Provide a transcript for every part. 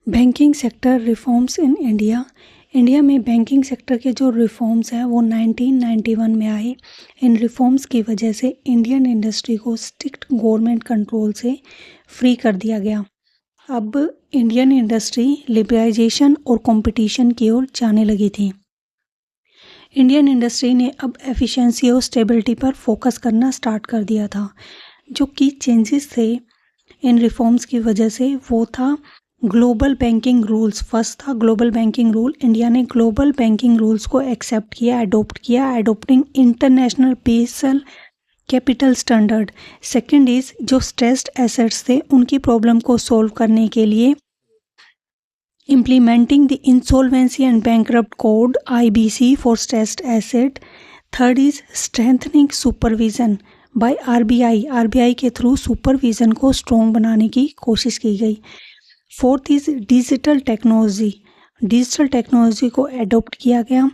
Banking sector reforms in India. India में banking sector के जो रिफॉर्म्स हैं वो 1991 में आए। इन रिफॉर्म्स की वजह से इंडियन इंडस्ट्री को स्ट्रिक्ट गवर्नमेंट कंट्रोल से फ्री कर दिया गया। अब इंडियन इंडस्ट्री लिबरलाइजेशन और कंपटीशन की ओर जाने लगी थी। इंडियन इंडस्ट्री ने अब एफिशिएंसी और स्टेबिलिटी पर फोकस करना स्टार्ट कर दिया था। जो की चेंजेस थे इन रिफॉर्म्स की वजह से वो था ग्लोबल बैंकिंग रूल्स। फर्स्ट था ग्लोबल बैंकिंग रूल। इंडिया ने ग्लोबल बैंकिंग रूल्स को एक्सेप्ट किया, अडोप्ट किया, adopting international Basel capital standard. Second is जो स्ट्रेस्ड एसेट्स थे उनकी प्रॉब्लम को सॉल्व करने के लिए implementing the insolvency and bankrupt code IBC for stressed asset. Third is strengthening supervision by RBI के थ्रू सुपरविजन को स्ट्रॉन्ग बनाने की कोशिश की गई। फोर्थ इज डिजिटल टेक्नोलॉजी को एडॉप्ट किया गया।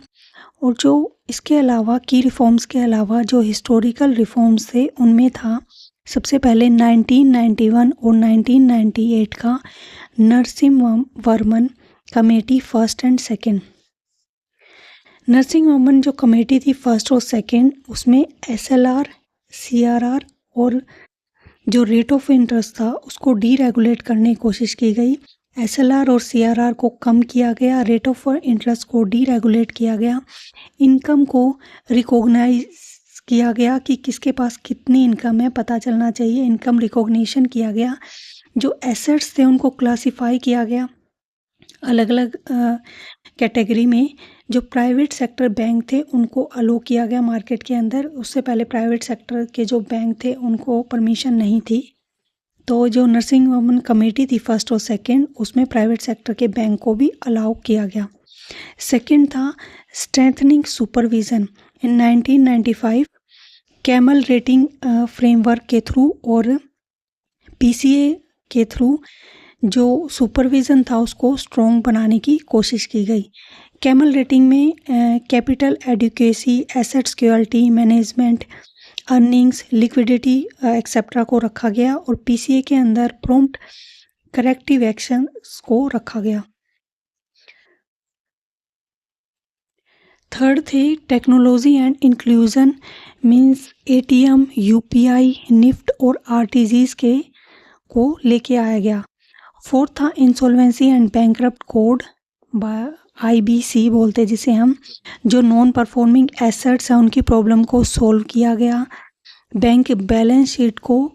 और जो इसके अलावा की रिफॉर्म्स के अलावा जो हिस्टोरिकल रिफॉर्म्स थे उनमें था सबसे पहले 1991 और 1998 का नरसिम्हा-वर्मन कमेटी फर्स्ट एंड सेकंड। नरसिम्हा-वर्मन जो कमेटी थी फर्स्ट और सेकंड, उसमें SLR, CRR और जो रेट ऑफ इंटरेस्ट था उसको डीरेगुलेट करने की कोशिश की गई। SLR और CRR को कम किया गया, रेट ऑफ इंटरेस्ट को डीरेगुलेट किया गया, इनकम को रिकॉग्नाइज किया गया कि किसके पास कितनी इनकम है पता चलना चाहिए, इनकम रिकॉग्निशन किया गया। जो एसेट्स थे उनको क्लासिफाई किया गया अलग अलग कैटेगरी में। जो प्राइवेट सेक्टर बैंक थे उनको अलो किया गया मार्केट के अंदर। उससे पहले प्राइवेट सेक्टर के जो बैंक थे उनको परमिशन नहीं थी। तो जो नरसिम्हा-वर्मन कमेटी थी फर्स्ट और सेकंड, उसमें प्राइवेट सेक्टर के बैंक को भी अलाउ किया गया। सेकंड था स्ट्रेंथनिंग सुपरविजन इन 1995 कैमल रेटिंग फ्रेमवर्क के थ्रू और PCA के थ्रू जो सुपरविज़न था उसको स्ट्रॉन्ग बनाने की कोशिश की गई। कैमल रेटिंग में capital adequacy, asset security, management, earnings, liquidity etcetera को रखा गया और PCA के अंदर प्रॉम्प्ट करेक्टिव एक्शंस को रखा गया। थर्ड थे technology and inclusion, means ATM, UPI, NEFT और RTGs के को लेके आया गया। फोर्थ था insolvency and bankrupt code IBC बोलते जिसे हम। जो नॉन परफॉर्मिंग एसेट्स हैं उनकी प्रॉब्लम को सॉल्व किया गया। बैंक बैलेंस शीट को